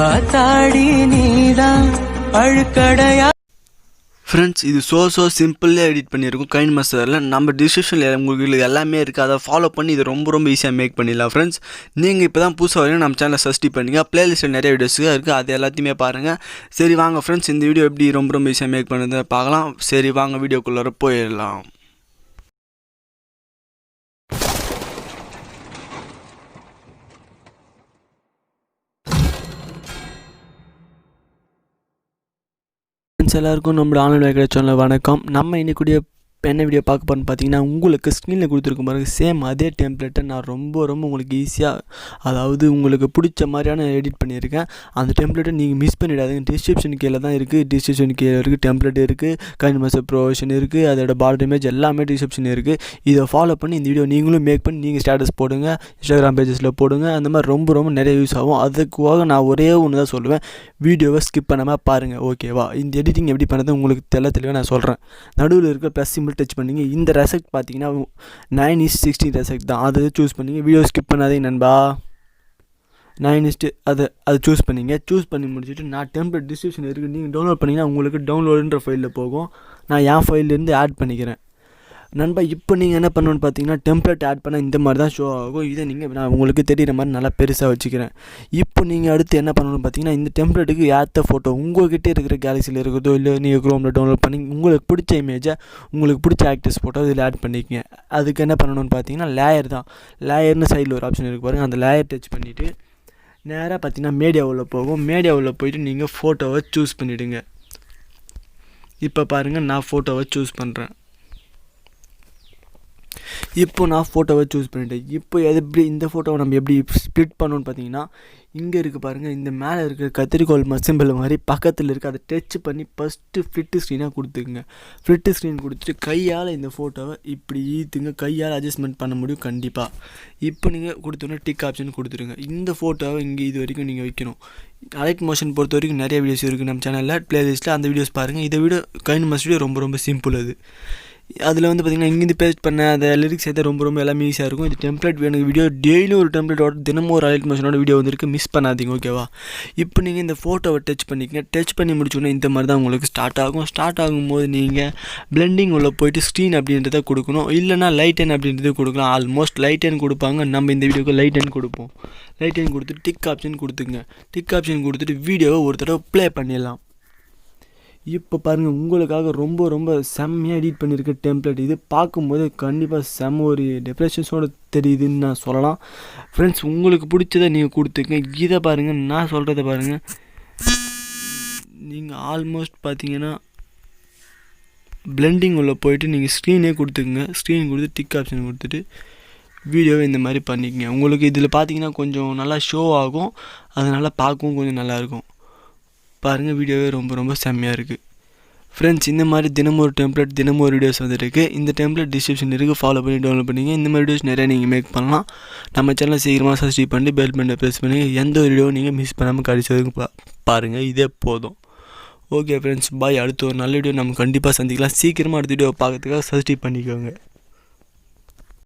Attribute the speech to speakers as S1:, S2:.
S1: ஆத்தாடி நீதான் அழுக்கடையா.
S2: ஃப்ரெண்ட்ஸ், இது ஸோ சிம்பிளாக எடிட் பண்ணியிருக்கோம் கைன்மாஸ்டரில். நம்ம டிஸ்கிரிப்ஷனில் உங்களுக்கு எல்லாமே இருக்குது, அதை ஃபாலோ பண்ணி இது ரொம்ப ஈஸியாக மேக் பண்ணிடலாம். ஃப்ரெண்ட்ஸ், நீங்கள் இப்போ தான் புதுசாக வரீங்க நம்ம சேனலை சப்ஸ்கிரைப் பண்ணிங்க. ப்ளேலிஸ்ட்டில் நிறைய வீடியோஸ் இருக்குது, அது எல்லாத்தையுமே பாருங்கள். சரி வாங்க ஃப்ரெண்ட்ஸ், இந்த வீடியோ எப்படி ரொம்ப ஈஸியாக மேக் பண்ணுறதை பார்க்கலாம். சரி வாங்க வீடியோக்குள்ளே போயிடலாம். எல்லாருக்கும் நம்மளோட ஆன்லைன் வேலை சேனல் வணக்கம். நம்ம இன்னைக்குடைய என்ன வீடியோ பார்க்க போகிறோன்னு பார்த்தீங்கன்னா, உங்களுக்கு ஸ்க்ரீனில் கொடுத்துருக்க பாருங்க சேம் அதே டெம்ப்ளேட்டை நான் ரொம்ப உங்களுக்கு ஈஸியாக, அதாவது உங்களுக்கு பிடிச்ச மாதிரியான எடிட் பண்ணியிருக்கேன். அந்த டெம்ப்ளேட்டை நீங்கள் மிஸ் பண்ணிடாதீங்க. டிஸ்கிரிப்ஷன் கீழே தான் இருக்குது, டிஸ்கிரிப்ஷன் கீழே இருக்குது, டெம்ப்ளேட் இருக்குது, கைன்மாஸ்டர் ப்ரொவிஷன் இருக்குது, அதோட பார்டர் இமேஜ் எல்லாமே டிஸ்கிரிப்ஷன் இருக்குது. இதை ஃபாலோ பண்ணி இந்த வீடியோ நீங்களும் மேக் பண்ணி நீங்கள் ஸ்டேட்டஸ் போடுங்க, இன்ஸ்டாகிராம் பேஜஸில் போடுங்க. அந்த மாதிரி ரொம்ப நிறைய யூஸ் ஆகும். அதுக்காக நான் ஒரே ஒன்று தான் சொல்லுவேன், வீடியோவை ஸ்கிப் பண்ணாமல் பாருங்கள், ஓகேவா? இந்த எடிட்டிங் எப்படி பண்ணுறது உங்களுக்கு தெளிவாக நான் சொல்கிறேன். நடுவில் இருக்கிற ப்ளஸ் சிம்பிள் டச் பண்ணிங்க. இந்த ரெசெக்ட் பார்த்தீங்கன்னா 9:16 ரெசெக்ட் தான், அதை சூஸ் பண்ணிங்க. வீடியோ ஸ்கிப் பண்ணாதீங்க நண்பா. 9 அதை சூஸ் பண்ணிங்க. சூஸ் பண்ணி முடிச்சுட்டு நான் டெம்ப்ளேட் டிஸ்கிரிப்ஷன் இருக்குது, நீங்கள் டவுன்லோட் பண்ணிங்கன்னா உங்களுக்கு டவுன்லோடுன்ற ஃபைலில் போகும். நான் என் ஃபைல்லேருந்து ஆட் பண்ணிக்கிறேன் நண்பா. இப்போ நீங்கள் என்ன பண்ணணுன்னு பார்த்தீங்கன்னா, டெம்ப்ளேட் ஆட் பண்ணால் இந்த மாதிரி தான் ஷோ ஆகும். இதை நான் உங்களுக்கு தெரிகிற மாதிரி நல்லா பெருசாக வச்சுக்கிறேன். இப்போ நீங்கள் அடுத்து என்ன பண்ணணும்னு பார்த்தீங்கன்னா, இந்த டெம்ப்ளேட்டுக்கு ஏற்ற ஃபோட்டோ உங்கள்கிட்ட இருக்கிற கேலக்சியில் இருக்கிறதோ இல்லை நீங்கள் க்ரோமில் டவுன்லோட் பண்ணி உங்களுக்கு பிடிச்ச இமேஜை, உங்களுக்கு பிடிச்ச ஆக்டர்ஸ் ஃபோட்டோ இதில் ஆட் பண்ணிக்கங்க. அதுக்கு என்ன பண்ணணும்னு பார்த்தீங்கன்னா, லேயர் தான். லேயர்னு சைடில் ஒரு ஆப்ஷன் இருக்குது பாருங்கள், அந்த லேயர் டச் பண்ணிவிட்டு நேராக பார்த்தீங்கன்னா மீடியாவில் போகும். மீடியாவில் போய்ட்டு நீங்கள் ஃபோட்டோவை சூஸ் பண்ணிவிடுங்க. இப்போ பாருங்கள், நான் ஃபோட்டோவை சூஸ் பண்ணுறேன். இப்போ நான் ஃபோட்டோவை சூஸ் பண்ணிட்டேன். இப்போ எப்படி இந்த ஃபோட்டோவை நம்ம எப்படி ஸ்ப்ளிட் பண்ணணும்னு பார்த்தீங்கன்னா, இங்கே இருக்குது பாருங்கள், இந்த மேலே இருக்கிற கத்திரிக்கோள் சிம்பிள் மாதிரி பக்கத்தில் இருக்குது, அதை டச் பண்ணி ஃபஸ்ட்டு ஃப்ளிட்டு ஸ்க்ரீனாக கொடுத்துக்குங்க. ஃப்ளிட்டு ஸ்க்ரீன் கொடுத்துட்டு கையால் இந்த ஃபோட்டோவை இப்படி ஈத்துங்க. கையால் அட்ஜஸ்ட்மெண்ட் பண்ண முடியும் கண்டிப்பாக. இப்போ நீங்கள் கொடுத்தோன்னே டிக் ஆப்ஷன் கொடுத்துருங்க. இந்த ஃபோட்டோவை இங்கே இது வரைக்கும் நீங்கள் வைக்கணும். அலைட் மோஷன் பொறுத்த வரைக்கும் நிறைய வீடியோஸ் இருக்குது நம்ம சேனலில், ப்ளேலிஸ்ட்டில் அந்த வீடியோஸ் பாருங்கள். இதை விட கைன்மாஸ்டர் வீடியோ ரொம்ப சிம்பிள். அதில் வந்து பார்த்திங்கன்னா, இங்கேருந்து பேஸ்ட் பண்ண அந்த லிரிக்ஸ் எதாவது ரொம்ப எல்லாமே ஈஸியாக இருக்கும். இது டெம்ப்ளேட் வேணும் வீடியோ டெய்லியும் ஒரு டெம்ப்ளேட்டோட தினமும் ஒரு அலைட் மோஷனோட வீடியோ வந்துருக்கு, மிஸ் பண்ணாதீங்க, ஓகேவா? இப்போ நீங்கள் இந்த ஃபோட்டோவை டச் பண்ணிக்கங்க. டச் பண்ணி முடிச்சோன்னே இந்த மாதிரி தான் உங்களுக்கு ஸ்டார்ட் ஆகும். ஸ்டார்ட் ஆகும்போது நீங்கள் பிளெண்டிங் உள்ள போய்ட்டு ஸ்க்ரீன் அப்படின்றத கொடுக்கணும், இல்லைனா லைட் என் அப்படின்றது கொடுக்கலாம். ஆல்மோஸ்ட் லைட் என் கொடுப்பாங்க, நம்ம இந்த வீடியோக்கு லைட் என் கொடுப்போம். லைட் என் கொடுத்துட்டு டிக் ஆப்ஷன் கொடுத்துங்க. டிக் ஆப்ஷன் கொடுத்துட்டு வீடியோவை ஒரு தடவை ப்ளே பண்ணிடலாம். இப்போ பாருங்கள், உங்களுக்காக ரொம்ப செம்மையாக எடிட் பண்ணியிருக்க டெம்ப்ளேட். இது பார்க்கும்போது கண்டிப்பாக செம்ம ஒரு டெப்ரெஷன்ஸோடு தெரியுதுன்னு நான் சொல்லலாம். ஃப்ரெண்ட்ஸ், உங்களுக்கு பிடிச்சதை நீங்கள் கொடுத்துங்க. இதை பாருங்கள், நான் சொல்கிறத பாருங்கள். நீங்கள் ஆல்மோஸ்ட் பார்த்தீங்கன்னா பிளெண்டிங் உள்ள போயிட்டு நீங்கள் ஸ்க்ரீனே கொடுத்துக்குங்க. ஸ்க்ரீன் கொடுத்து டிக் ஆப்ஷன் கொடுத்துட்டு வீடியோவை இந்த மாதிரி பண்ணிக்கங்க. உங்களுக்கு இதில் பார்த்தீங்கன்னா கொஞ்சம் நல்லா ஷோ ஆகும், அதனால் பார்க்கவும் கொஞ்சம் நல்லாயிருக்கும். பாருங்கள், வீடியோவே ரொம்ப செம்மையாக இருக்குது. ஃப்ரெண்ட்ஸ், இந்த மாதிரி தினமும் ஒரு டெம்ப்ளேட், தினமும் ஒரு வீடியோஸ் வந்துருக்கு. இந்த டெம்ப்ளேட் டிஸ்கிரிப்ஷன் இருக்குது, ஃபாலோ பண்ணி டவுன்லோட் பண்ணிங்க. இந்த மாதிரி வீடியோஸ் நிறையா நீங்கள் மேக் பண்ணலாம். நம்ம சேனலை சீக்கிரமாக சப்ஸ்கிரைப் பண்ணி பெல் பட்டனை ப்ரெஸ் பண்ணி எந்த ஒரு வீடியோ நீங்கள் மிஸ் பண்ணாமல் கடைசி வரைக்கும் பாருங்கள். இதே போதும். ஓகே ஃப்ரெண்ட்ஸ், பாய். அடுத்த ஒரு நல்ல வீடியோ நம்ம கண்டிப்பாக சந்திக்கலாம். சீக்கிரமாக அடுத்த வீடியோ பார்க்கறதுக்காக சப்ஸ்கிரைப் பண்ணிக்கோங்க.